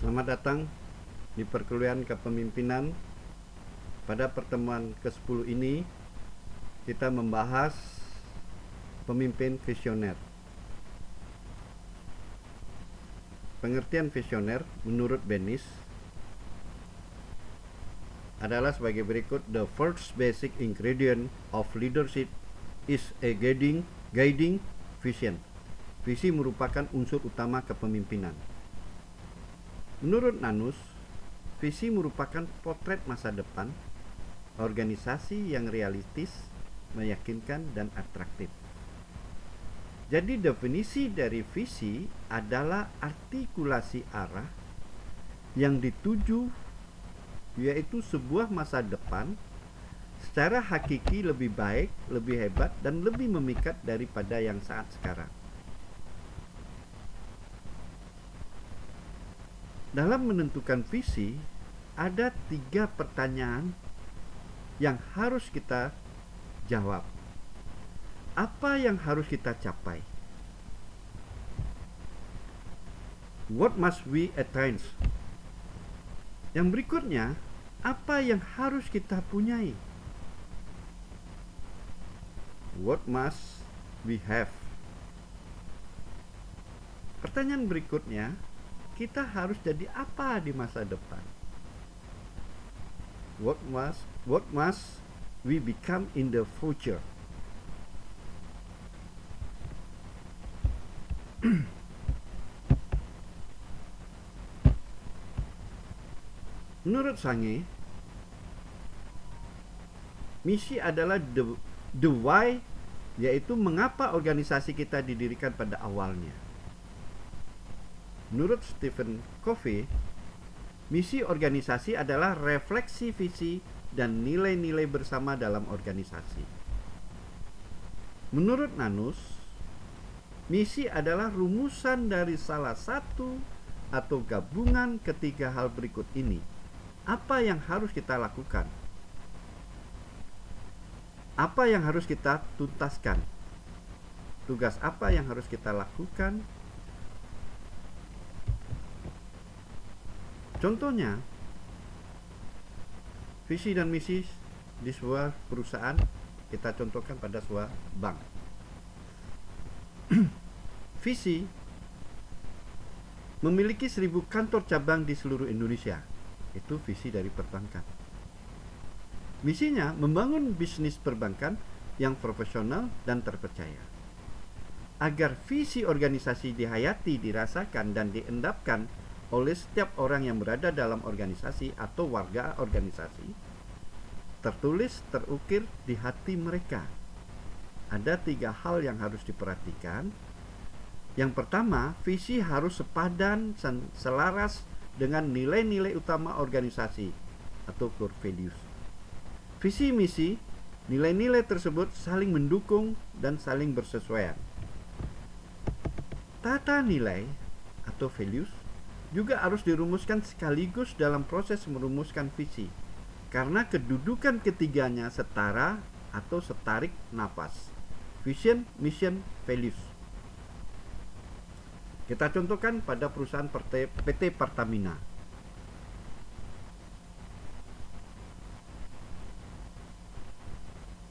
Selamat datang di perkuliahan kepemimpinan. Pada pertemuan ke-10 ini kita membahas pemimpin visioner. Pengertian visioner menurut Bennis adalah sebagai berikut. The first basic ingredient of leadership is a guiding vision. Visi merupakan unsur utama kepemimpinan. Menurut Nanus, visi merupakan potret masa depan organisasi yang realistis, meyakinkan, dan atraktif. Jadi definisi dari visi adalah artikulasi arah yang dituju, yaitu sebuah masa depan secara hakiki lebih baik, lebih hebat, dan lebih memikat daripada yang saat sekarang. Dalam menentukan visi, ada 3 pertanyaan yang harus kita jawab. Apa yang harus kita capai? What must we attain? Yang berikutnya, apa yang harus kita punyai? What must we have? Pertanyaan berikutnya, kita harus jadi apa di masa depan? What must we become in the future? Menurut Sange, misi adalah the why, yaitu mengapa organisasi kita didirikan pada awalnya. Menurut Stephen Covey, misi organisasi adalah refleksi visi dan nilai-nilai bersama dalam organisasi. Menurut Nanus, misi adalah rumusan dari salah satu atau gabungan ketiga hal berikut ini. Apa yang harus kita lakukan? Apa yang harus kita tuntaskan? Tugas apa yang harus kita lakukan? Contohnya, visi dan misi di sebuah perusahaan kita contohkan pada sebuah bank. Visi memiliki 1000 kantor cabang di seluruh Indonesia. Itu visi dari perbankan. Misinya membangun bisnis perbankan yang profesional dan terpercaya. Agar visi organisasi dihayati, dirasakan, dan diendapkan oleh setiap orang yang berada dalam organisasi atau warga organisasi, tertulis, terukir di hati mereka. Ada 3 hal yang harus diperhatikan. Yang pertama, visi harus sepadan dan selaras dengan nilai-nilai utama organisasi atau core values. Visi misi, nilai-nilai tersebut saling mendukung dan saling bersesuaian. Tata nilai atau values juga harus dirumuskan sekaligus dalam proses merumuskan visi, karena kedudukan ketiganya setara atau setarik napas. Vision, mission, values. Kita contohkan pada perusahaan PT Pertamina.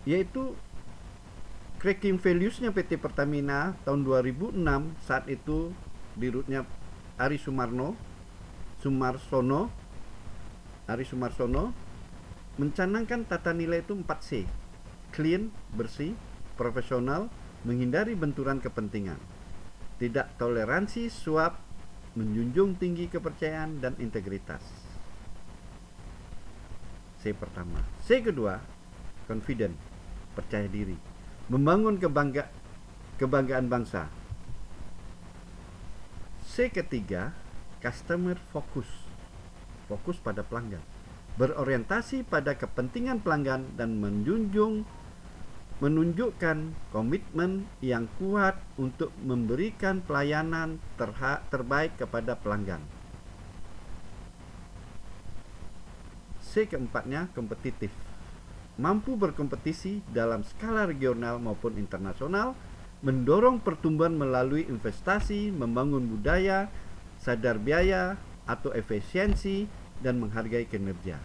Yaitu cracking values-nya PT Pertamina tahun 2006, saat itu dirutnya Ari Sumarsono mencanangkan tata nilai itu 4C. Clean, bersih, profesional, menghindari benturan kepentingan, tidak toleransi suap, menjunjung tinggi kepercayaan dan integritas. C pertama. C kedua, confident, percaya diri, membangun kebanggaan bangsa. C ketiga, customer focus, fokus pada pelanggan, berorientasi pada kepentingan pelanggan dan menunjukkan komitmen yang kuat untuk memberikan pelayanan terbaik kepada pelanggan. C keempatnya, kompetitif, mampu berkompetisi dalam skala regional maupun internasional, mendorong pertumbuhan melalui investasi, membangun budaya, sadar biaya, atau efisiensi dan menghargai kinerja,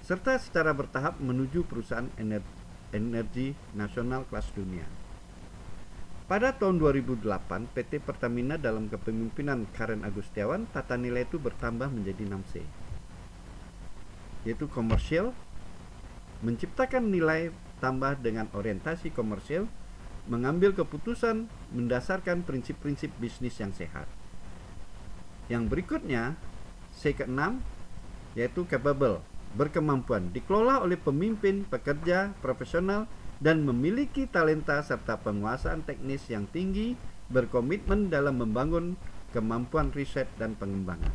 serta secara bertahap menuju perusahaan energi nasional kelas dunia. Pada tahun 2008, PT Pertamina dalam kepemimpinan Karen Agustiawan, tata nilai itu bertambah menjadi 6C, yaitu komersial, menciptakan nilai tambah dengan orientasi komersial, mengambil keputusan mendasarkan prinsip-prinsip bisnis yang sehat. Yang berikutnya, C ke-6, yaitu capable, berkemampuan, dikelola oleh pemimpin, pekerja, profesional, dan memiliki talenta serta penguasaan teknis yang tinggi, berkomitmen dalam membangun kemampuan riset dan pengembangan.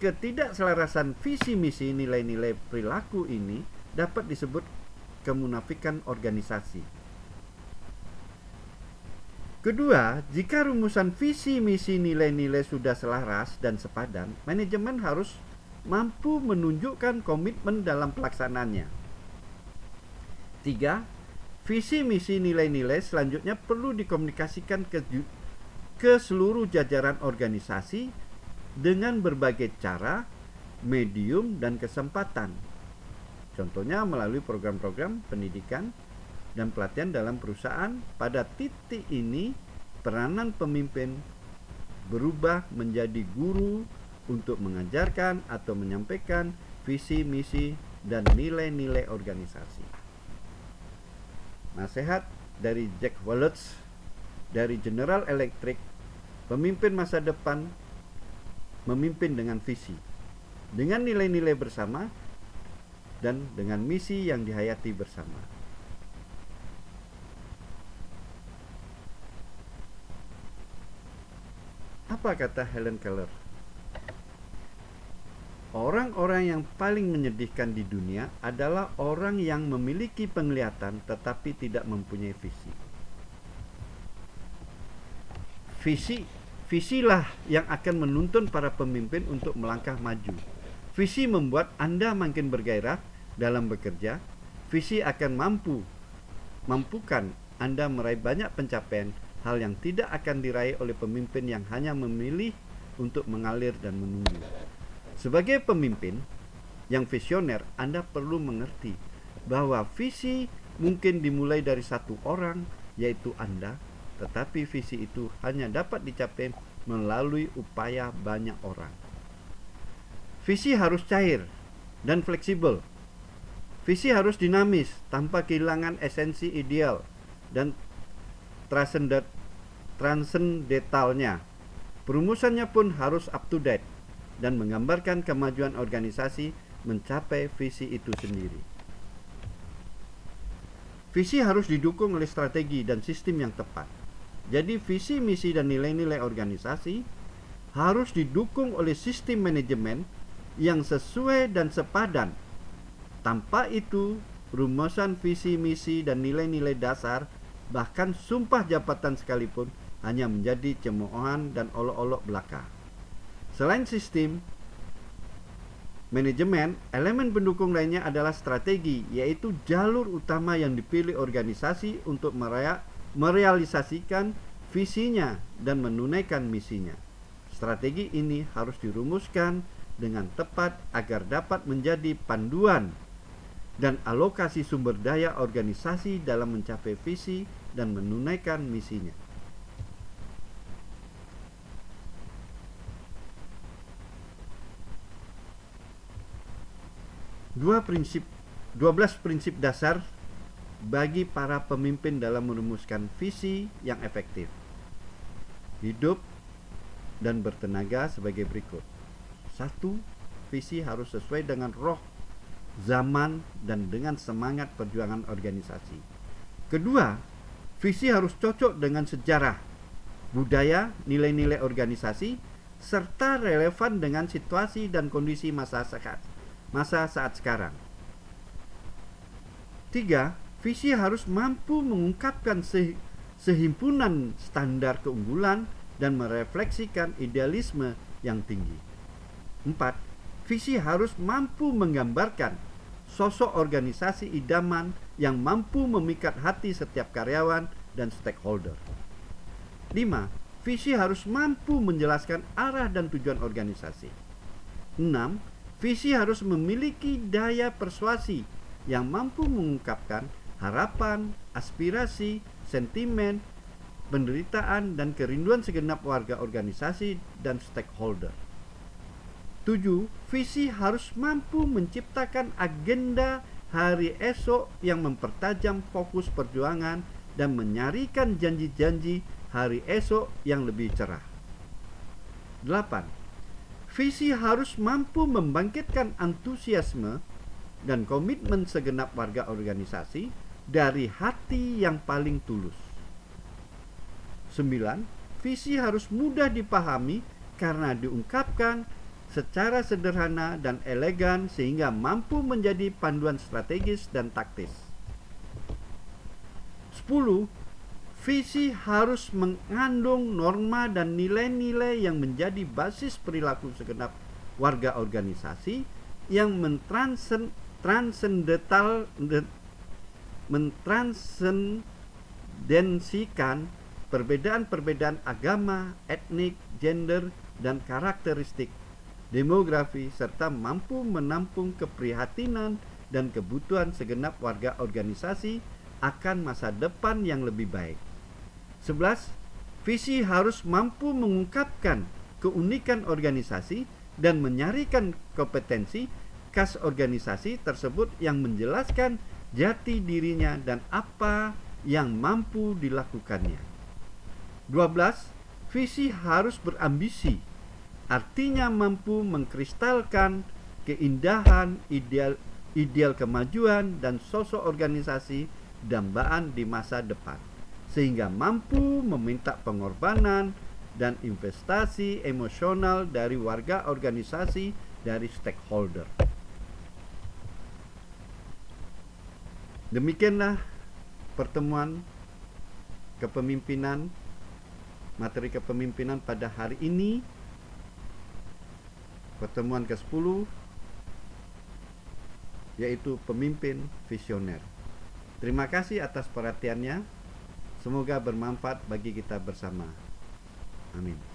Ketidakselarasan visi misi nilai-nilai perilaku ini dapat disebut kemunafikan organisasi. Kedua, jika rumusan visi misi nilai-nilai sudah selaras dan sepadan, manajemen harus mampu menunjukkan komitmen dalam pelaksanaannya. 3. Visi misi nilai-nilai selanjutnya perlu dikomunikasikan ke seluruh jajaran organisasi dengan berbagai cara, medium, dan kesempatan. Contohnya melalui program-program pendidikan dan pelatihan dalam perusahaan. Pada titik ini, peranan pemimpin berubah menjadi guru untuk mengajarkan atau menyampaikan visi, misi, dan nilai-nilai organisasi. Nasihat dari Jack Welch dari General Electric, pemimpin masa depan memimpin dengan visi, dengan nilai-nilai bersama, dan dengan misi yang dihayati bersama. Apa kata Helen Keller? Orang-orang yang paling menyedihkan di dunia adalah orang yang memiliki penglihatan tetapi tidak mempunyai visi. Visilah yang akan menuntun para pemimpin untuk melangkah maju. Visi membuat Anda makin bergairah dalam bekerja. Visi akan mampukan Anda meraih banyak pencapaian, hal yang tidak akan diraih oleh pemimpin yang hanya memilih untuk mengalir dan menunggu. Sebagai pemimpin yang visioner, Anda perlu mengerti bahwa visi mungkin dimulai dari satu orang, yaitu Anda, tetapi visi itu hanya dapat dicapai melalui upaya banyak orang. Visi harus cair dan fleksibel. Visi harus dinamis tanpa kehilangan esensi ideal dan transendentalnya. Perumusannya pun harus up to date dan menggambarkan kemajuan organisasi mencapai visi itu sendiri. Visi harus didukung oleh strategi dan sistem yang tepat. Jadi visi, misi, dan nilai-nilai organisasi harus didukung oleh sistem manajemen yang sesuai dan sepadan. Tanpa itu, rumusan visi, misi, dan nilai-nilai dasar, bahkan sumpah jabatan sekalipun, hanya menjadi cemoohan dan olok-olok belaka. Selain sistem manajemen, elemen pendukung lainnya adalah strategi, yaitu jalur utama yang dipilih organisasi untuk merealisasikan visinya dan menunaikan misinya. Strategi ini harus dirumuskan dengan tepat agar dapat menjadi panduan dan alokasi sumber daya organisasi dalam mencapai visi dan menunaikan misinya. Dua 12 prinsip dasar bagi para pemimpin dalam merumuskan visi yang efektif, hidup dan bertenaga sebagai berikut. 1. Visi harus sesuai dengan roh zaman dan dengan semangat perjuangan organisasi. Kedua, visi harus cocok dengan sejarah, budaya, nilai-nilai organisasi, serta relevan dengan situasi dan kondisi masa saat sekarang. 3. Visi harus mampu mengungkapkan sehimpunan standar keunggulan dan merefleksikan idealisme yang tinggi. 4. Visi harus mampu menggambarkan sosok organisasi idaman yang mampu memikat hati setiap karyawan dan stakeholder. 5. visi harus mampu menjelaskan arah dan tujuan organisasi. 6. Visi harus memiliki daya persuasi yang mampu mengungkapkan harapan, aspirasi, sentimen, penderitaan, dan kerinduan segenap warga organisasi dan stakeholder. 7. Visi harus mampu menciptakan agenda hari esok yang mempertajam fokus perjuangan dan menyarikan janji-janji hari esok yang lebih cerah. 8. Visi harus mampu membangkitkan antusiasme dan komitmen segenap warga organisasi dari hati yang paling tulus. 9. Visi harus mudah dipahami karena diungkapkan secara sederhana dan elegan sehingga mampu menjadi panduan strategis dan taktis. 10. Visi harus mengandung norma dan nilai-nilai yang menjadi basis perilaku segenap warga organisasi yang mentransendensikan perbedaan-perbedaan agama, etnik, gender, dan karakteristik demografi serta mampu menampung keprihatinan dan kebutuhan segenap warga organisasi akan masa depan yang lebih baik. 11. Visi harus mampu mengungkapkan keunikan organisasi dan menyarikan kompetensi khas organisasi tersebut yang menjelaskan jati dirinya dan apa yang mampu dilakukannya. 12. Visi harus berambisi, artinya mampu mengkristalkan keindahan, ideal kemajuan, dan sosok organisasi dambaan di masa depan, sehingga mampu meminta pengorbanan dan investasi emosional dari warga organisasi, dari stakeholder. Demikianlah pertemuan kepemimpinan, materi kepemimpinan pada hari ini, pertemuan ke-10, yaitu pemimpin visioner. Terima kasih atas perhatiannya. Semoga bermanfaat bagi kita bersama. Amin.